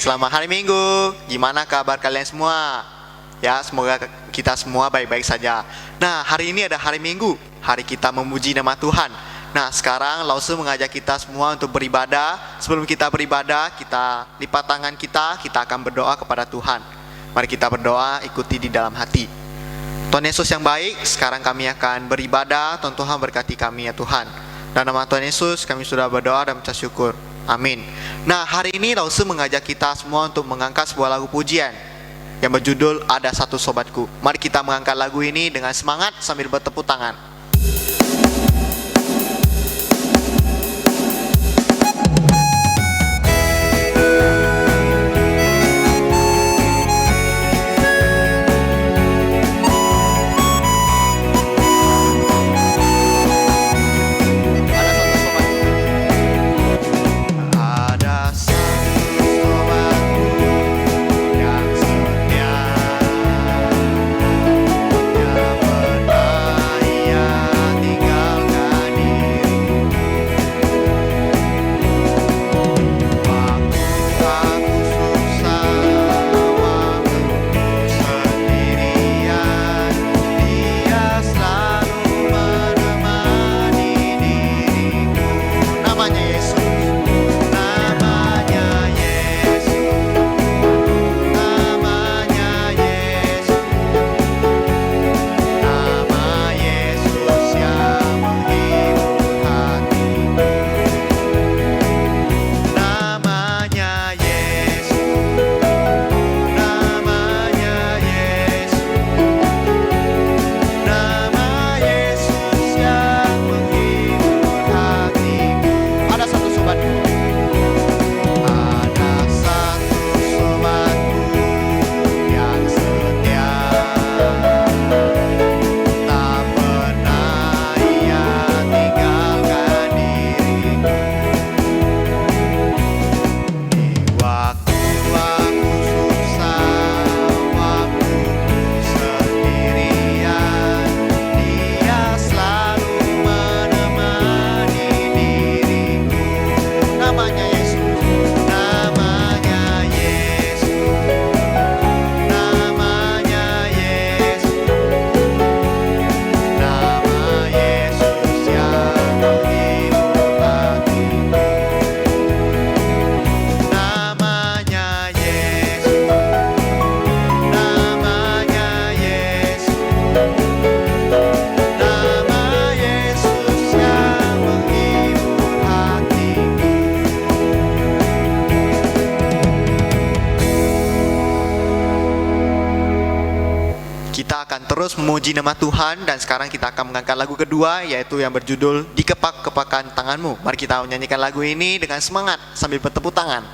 selamat hari Minggu. Gimana kabar kalian semua? Ya, semoga kita semua baik-baik saja. Nah, hari ini ada hari Minggu, hari kita memuji nama Tuhan. Nah, sekarang Lause mengajak kita semua untuk beribadah. Sebelum kita beribadah, kita lipat tangan kita akan berdoa kepada Tuhan. Mari kita berdoa, ikuti di dalam hati. Tuhan Yesus yang baik, sekarang kami akan beribadah. Tuhan berkati kami ya Tuhan. Dan nama Tuhan Yesus kami sudah berdoa dan mengucap syukur. Amin. Nah, hari ini Lause mengajak kita semua untuk mengangkat sebuah lagu pujian yang berjudul Ada Satu Sobatku. Mari kita mengangkat lagu ini dengan semangat sambil bertepuk tangan. Terus memuji nama Tuhan, dan sekarang kita akan mengangkat lagu kedua, yaitu yang berjudul Dikepak-kepakan Tanganmu. Mari kita menyanyikan lagu ini dengan semangat sambil bertepuk tangan.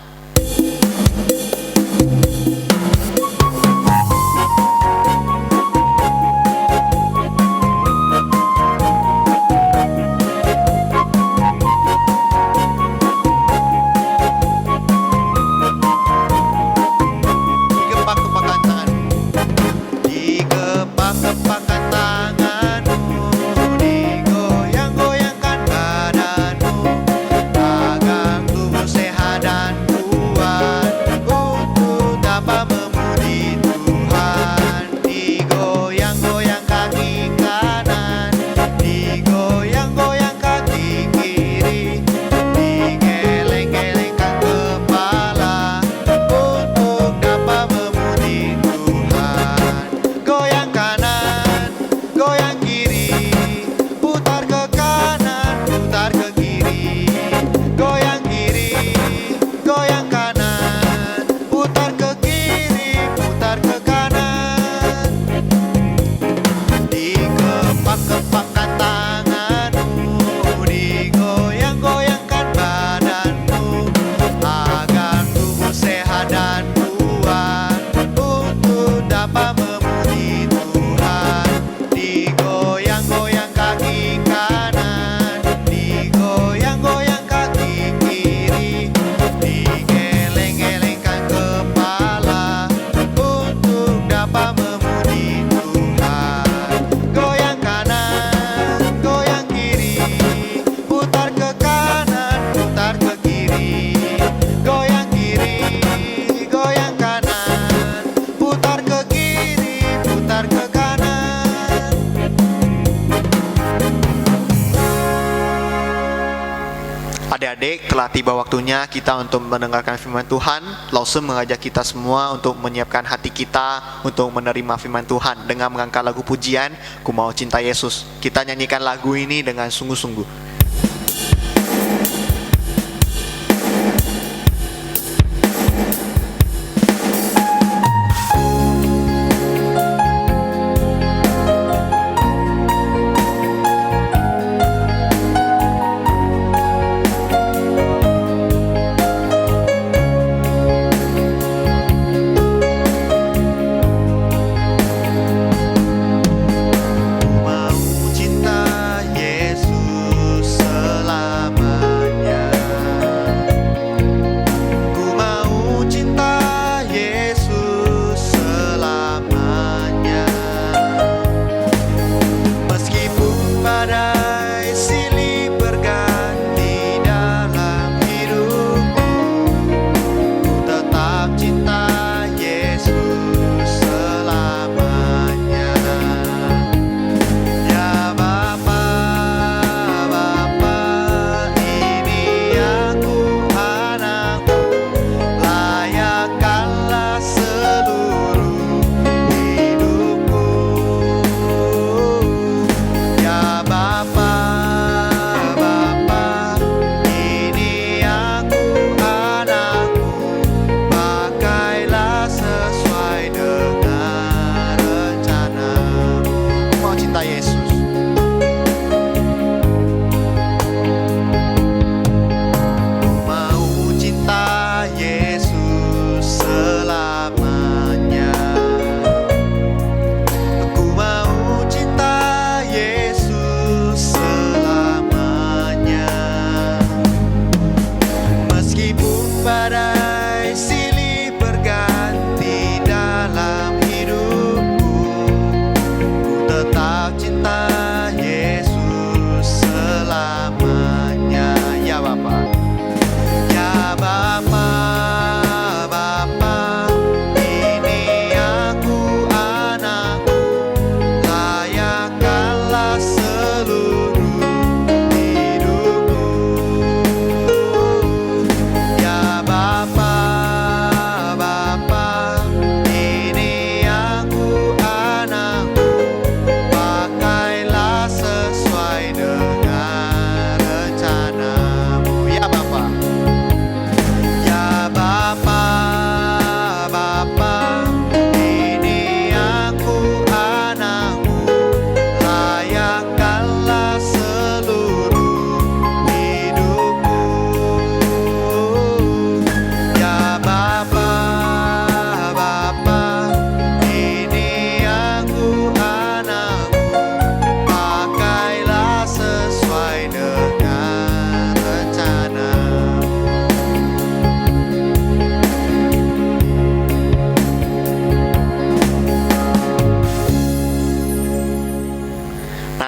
adik-adik, telah tiba waktunya kita untuk mendengarkan firman Tuhan. Langsung mengajak kita semua untuk menyiapkan hati kita untuk menerima firman Tuhan dengan mengangkat lagu pujian, Ku Mau Cinta Yesus. Kita nyanyikan lagu ini dengan sungguh-sungguh.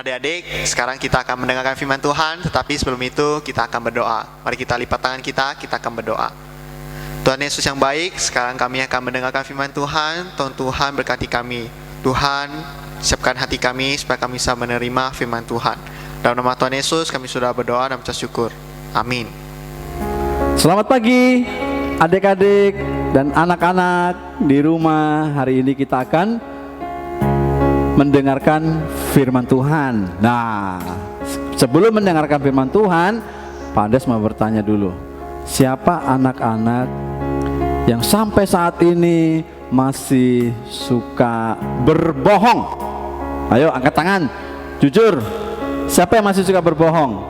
Adik-adik, sekarang kita akan mendengarkan firman Tuhan, tetapi sebelum itu kita akan berdoa. Mari kita lipat tangan kita akan berdoa. Tuhan Yesus yang baik, sekarang kami akan mendengarkan firman Tuhan. Tuhan berkati kami. Tuhan, siapkan hati kami supaya kami bisa menerima firman Tuhan. Dalam nama Tuhan Yesus kami sudah berdoa dan mengucap syukur. Amin. Selamat pagi adik-adik dan anak-anak di rumah. Hari ini kita akan mendengarkan firman Tuhan. Nah, sebelum mendengarkan firman Tuhan, Pak Andes mau bertanya dulu, siapa anak-anak yang sampai saat ini masih suka berbohong? Ayo angkat tangan, jujur. Siapa yang masih suka berbohong?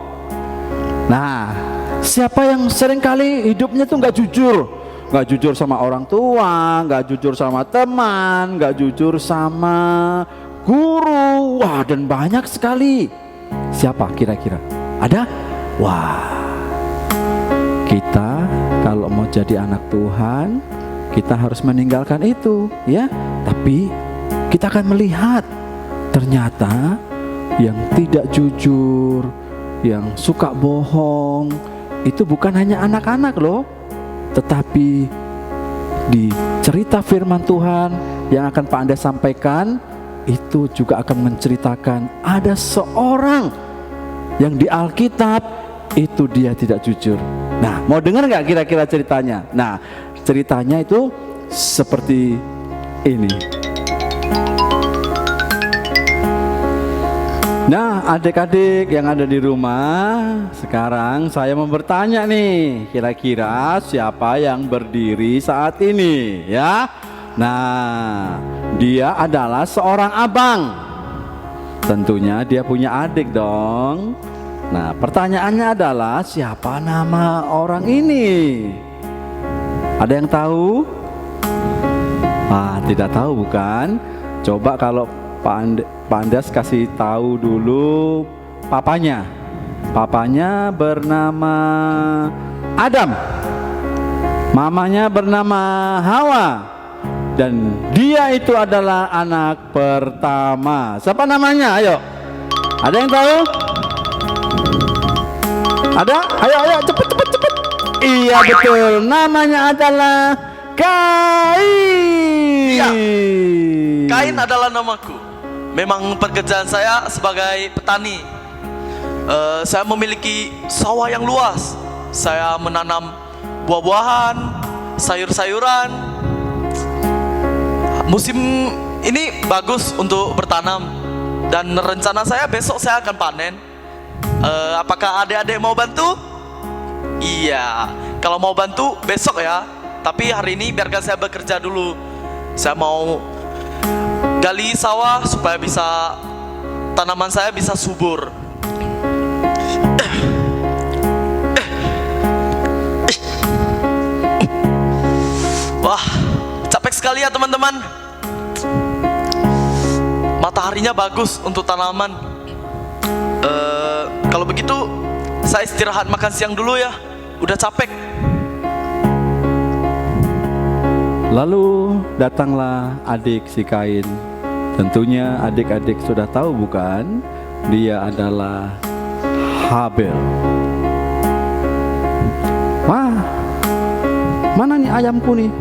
Nah, siapa yang seringkali hidupnya tuh nggak jujur? Nggak jujur sama orang tua, nggak jujur sama teman, nggak jujur sama guru. Wah, dan banyak sekali. Siapa kira-kira? Ada? Wah, kita kalau mau jadi anak Tuhan, kita harus meninggalkan itu, ya. Tapi kita akan melihat ternyata yang tidak jujur, yang suka bohong, itu bukan hanya anak-anak loh, tetapi di cerita firman Tuhan yang akan Pak Andes sampaikan, itu juga akan menceritakan ada seorang yang di Alkitab itu dia tidak jujur. Nah, mau dengar nggak kira-kira ceritanya? Nah, ceritanya itu seperti ini. Nah, adik-adik yang ada di rumah, sekarang saya mau bertanya nih, kira-kira siapa yang berdiri saat ini, ya? Nah, dia adalah seorang abang. Tentunya dia punya adik dong. Nah, pertanyaannya adalah siapa nama orang ini? Ada yang tahu? Ah, tidak tahu bukan? Coba kalau Pak Andas kasih tahu dulu papanya. Papanya bernama Adam. Mamanya bernama Hawa. Dan dia itu adalah anak pertama. Siapa namanya? Ayo. Ada yang tahu? Ada? Ayo cepet. Iya betul. Namanya adalah Kain. Iya. Kain adalah namaku. Memang pekerjaan saya sebagai petani. Saya memiliki sawah yang luas. Saya menanam buah-buahan, sayur-sayuran. Musim ini bagus untuk bertanam. Dan rencana saya besok saya akan panen. Apakah adik-adik mau bantu? Iya. Kalau mau bantu besok ya. Tapi hari ini biarkan saya bekerja dulu. Saya mau gali sawah supaya bisa tanaman saya bisa subur. Wah, capek sekali ya teman-teman. Mataharinya bagus untuk tanaman. Kalau begitu saya istirahat makan siang dulu ya. Udah capek. Lalu datanglah adik si Kain. Tentunya adik-adik sudah tahu bukan? Dia adalah Habel. Wah, mana nih ayamku nih?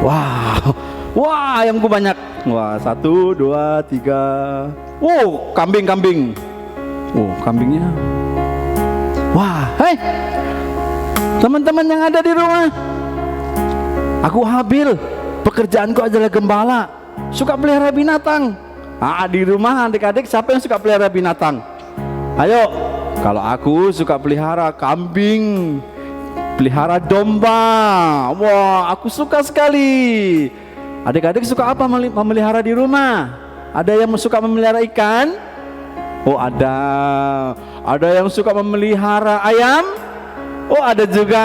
Wah ayamku banyak. Wah, 1, 2, 3. Kambing. Kambingnya. Wah, hei teman-teman yang ada di rumah. Aku Habil, pekerjaanku adalah gembala, suka pelihara binatang. Di rumah adik-adik siapa yang suka pelihara binatang? Ayo, kalau aku suka pelihara kambing, pelihara domba. Wah, aku suka sekali. Adik-adik suka apa memelihara di rumah? Ada yang suka memelihara ikan? Oh ada. Ada yang suka memelihara ayam? Oh ada juga.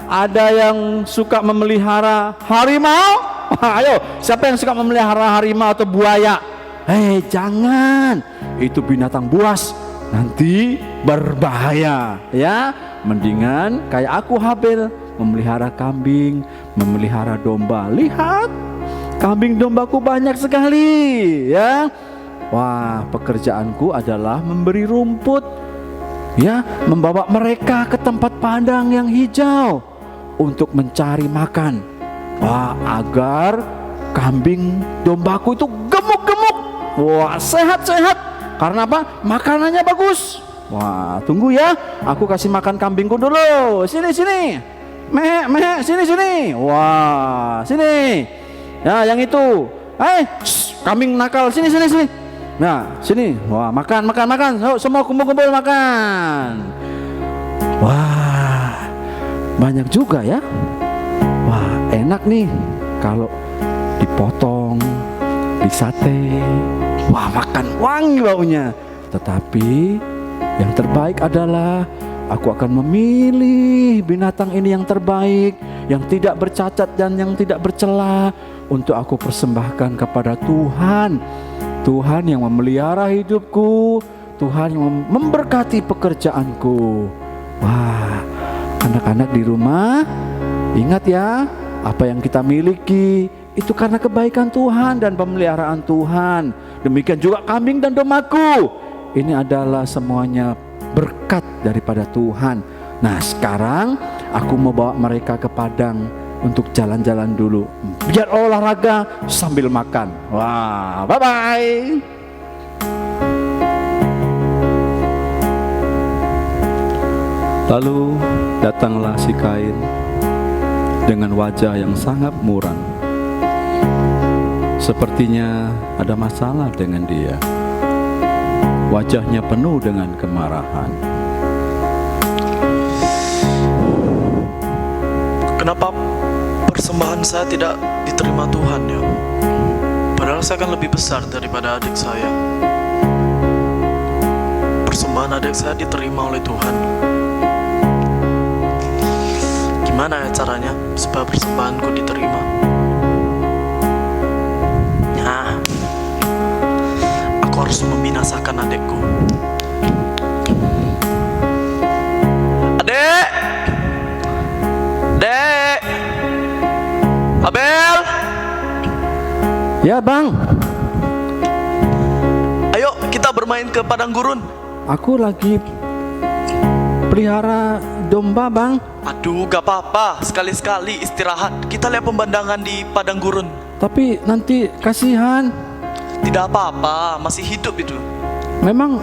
Ada yang suka memelihara harimau? Ayo, siapa yang suka memelihara harimau atau buaya? Jangan. Itu binatang buas. Nanti berbahaya, ya. Mendingan kayak aku Habel, memelihara kambing, memelihara domba. Lihat, kambing dombaku banyak sekali, ya. Wah, pekerjaanku adalah memberi rumput, ya, membawa mereka ke tempat padang yang hijau untuk mencari makan. Wah, agar kambing dombaku itu gemuk-gemuk. Wah, sehat-sehat. Karena apa? Makanannya bagus. Wah, tunggu ya. Aku kasih makan kambingku dulu. Sini. Meh, sini. Wah, sini. Ya, yang itu. Kambing nakal. Sini. Nah, sini. Wah, makan. Semua kumpul-kumpul makan. Wah, banyak juga ya. Wah, enak nih kalau dipotong, disate. Wah, makan wangi baunya. Tetapi yang terbaik adalah aku akan memilih binatang ini yang terbaik, yang tidak bercacat dan yang tidak bercela, untuk aku persembahkan kepada Tuhan. Tuhan yang memelihara hidupku, Tuhan yang memberkati pekerjaanku. Wah, anak-anak di rumah, ingat ya, apa yang kita miliki itu karena kebaikan Tuhan dan pemeliharaan Tuhan. Demikian juga kambing dan dombaku. Ini adalah semuanya berkat daripada Tuhan. Nah, sekarang aku mau bawa mereka ke padang untuk jalan-jalan dulu, biar olahraga sambil makan. Wah, bye-bye. Lalu datanglah si Kain dengan wajah yang sangat muram. Sepertinya ada masalah dengan dia. Wajahnya penuh dengan kemarahan. Kenapa persembahan saya tidak diterima Tuhan ya? Padahal saya kan lebih besar daripada adik saya. Persembahan adik saya diterima oleh Tuhan. Gimana ya caranya supaya persembahanku diterima? Nah, aku harus membinasakan adikku. Adek! Dek! Abel! Ya bang, Ayo kita bermain ke padang gurun. aku lagi pelihara domba bang. Aduh, gak apa-apa. Sekali-sekali istirahat. Kita lihat pemandangan di padang gurun. Tapi nanti kasihan. Tidak apa-apa, masih hidup itu. Memang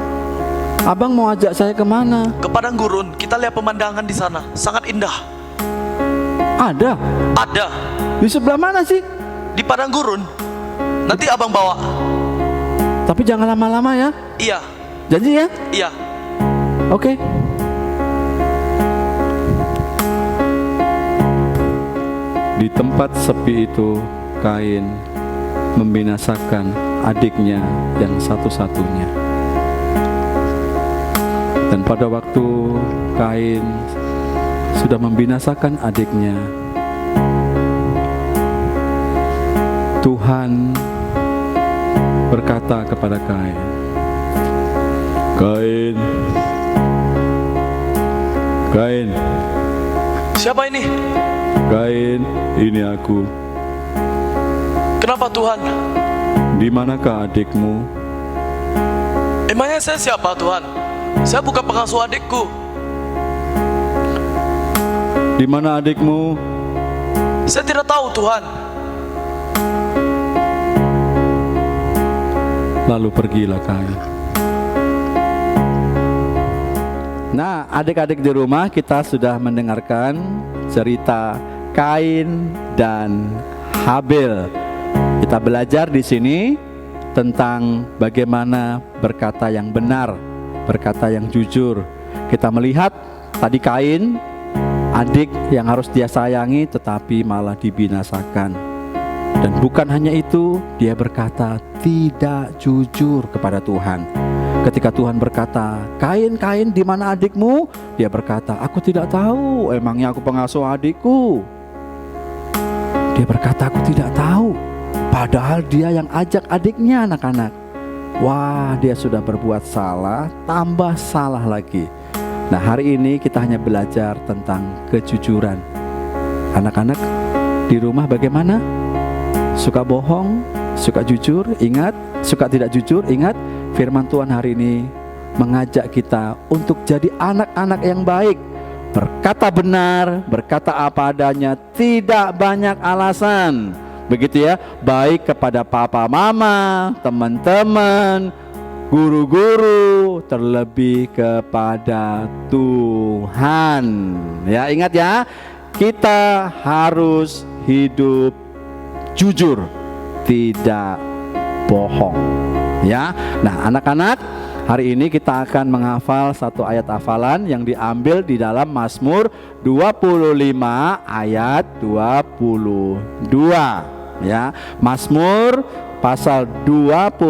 abang mau ajak saya kemana? Ke padang gurun, kita lihat pemandangan di sana. Sangat indah. Ada. Ada Di sebelah mana sih? di padang gurun. Nanti abang bawa. Tapi jangan lama-lama ya. Iya, Janji ya? iya. Oke. Di tempat sepi itu, Kain membinasakan adiknya yang satu-satunya. Dan pada waktu Kain sudah membinasakan adiknya, Tuhan berkata kepada Kain, Kain, Kain, Siapa ini? Kain, ini aku. Kenapa Tuhan? Di manakah adikmu? Emangnya saya siapa Tuhan? Saya bukan pengasuh adikku. Di mana adikmu? Saya tidak tahu Tuhan. Lalu pergilah Kain. Nah, adik-adik di rumah, kita sudah mendengarkan cerita Kain dan Habel. Kita belajar di sini tentang bagaimana berkata yang benar, berkata yang jujur. Kita melihat tadi Kain, adik yang harus dia sayangi tetapi malah dibinasakan. Dan bukan hanya itu, dia berkata tidak jujur kepada Tuhan. Ketika Tuhan berkata, Kain, Kain, di mana adikmu? Dia berkata, aku tidak tahu, emangnya aku pengasuh adikku. Dia berkata, aku tidak tahu. Padahal dia yang ajak adiknya, anak-anak. Wah, dia sudah berbuat salah, tambah salah lagi. Nah, hari ini kita hanya belajar tentang kejujuran. Anak-anak di rumah bagaimana? Suka bohong, suka jujur, ingat. Suka tidak jujur, ingat. Firman Tuhan hari ini mengajak kita untuk jadi anak-anak yang baik. Berkata benar, berkata apa adanya, tidak banyak alasan. Begitu ya, baik kepada papa mama, teman-teman, guru-guru, terlebih kepada Tuhan. Ya, ingat ya, kita harus hidup jujur, tidak bohong. Ya, nah anak-anak, hari ini kita akan menghafal satu ayat hafalan yang diambil di dalam Mazmur 25 ayat 22. Ya, Mazmur pasal 25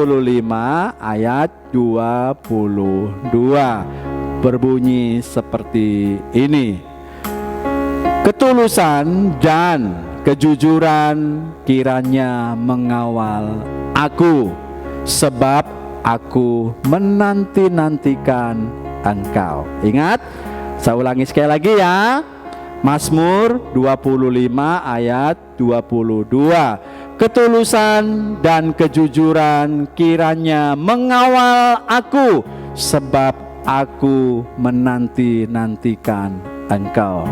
ayat 22 berbunyi seperti ini. Ketulusan dan kejujuran kiranya mengawal aku, sebab aku menanti-nantikan engkau. Ingat, saya ulangi sekali lagi ya. Mazmur 25 ayat 22. Ketulusan dan kejujuran kiranya mengawal aku, sebab aku menanti-nantikan engkau.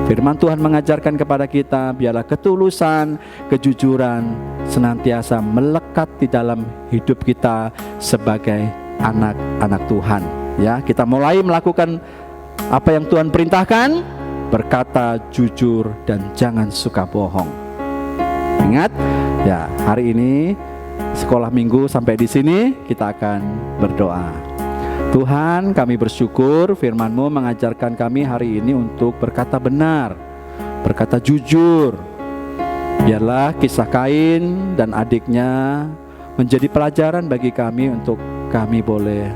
Firman Tuhan mengajarkan kepada kita, biarlah ketulusan, kejujuran senantiasa melekat di dalam hidup kita sebagai anak-anak Tuhan. Ya, kita mulai melakukan Apa yang Tuhan perintahkan? Berkata jujur dan jangan suka bohong. Ingat, ya, hari ini sekolah minggu sampai di sini kita akan berdoa. Tuhan, kami bersyukur firman-Mu mengajarkan kami hari ini untuk berkata benar, berkata jujur. Biarlah kisah Kain dan adiknya menjadi pelajaran bagi kami untuk kami boleh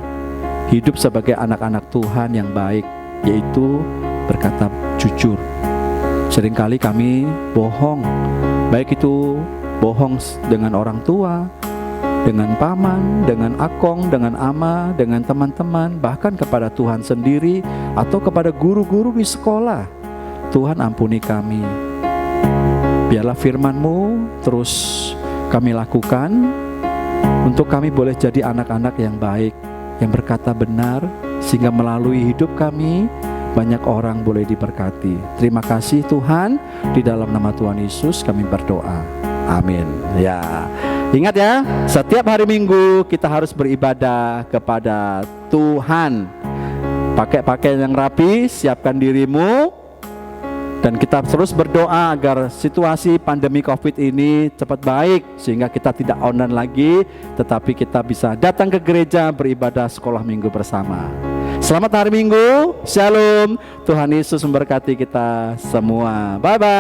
hidup sebagai anak-anak Tuhan yang baik, yaitu berkata jujur. Seringkali kami bohong, baik itu bohong dengan orang tua, dengan paman, dengan akong, dengan ama, dengan teman-teman, bahkan kepada Tuhan sendiri atau kepada guru-guru di sekolah. Tuhan ampuni kami. Biarlah firman-Mu terus kami lakukan untuk kami boleh jadi anak-anak yang baik, yang berkata benar, sehingga melalui hidup kami banyak orang boleh diberkati. Terima kasih Tuhan, di dalam nama Tuhan Yesus kami berdoa. Amin. Ya, ingat ya, setiap hari Minggu kita harus beribadah kepada Tuhan. Pakai pakaian yang rapi, siapkan dirimu. Dan kita terus berdoa agar situasi pandemi COVID ini cepat baik, sehingga kita tidak online lagi, tetapi kita bisa datang ke gereja beribadah sekolah minggu bersama. Selamat hari Minggu, Shalom. Tuhan Yesus memberkati kita semua. Bye-bye.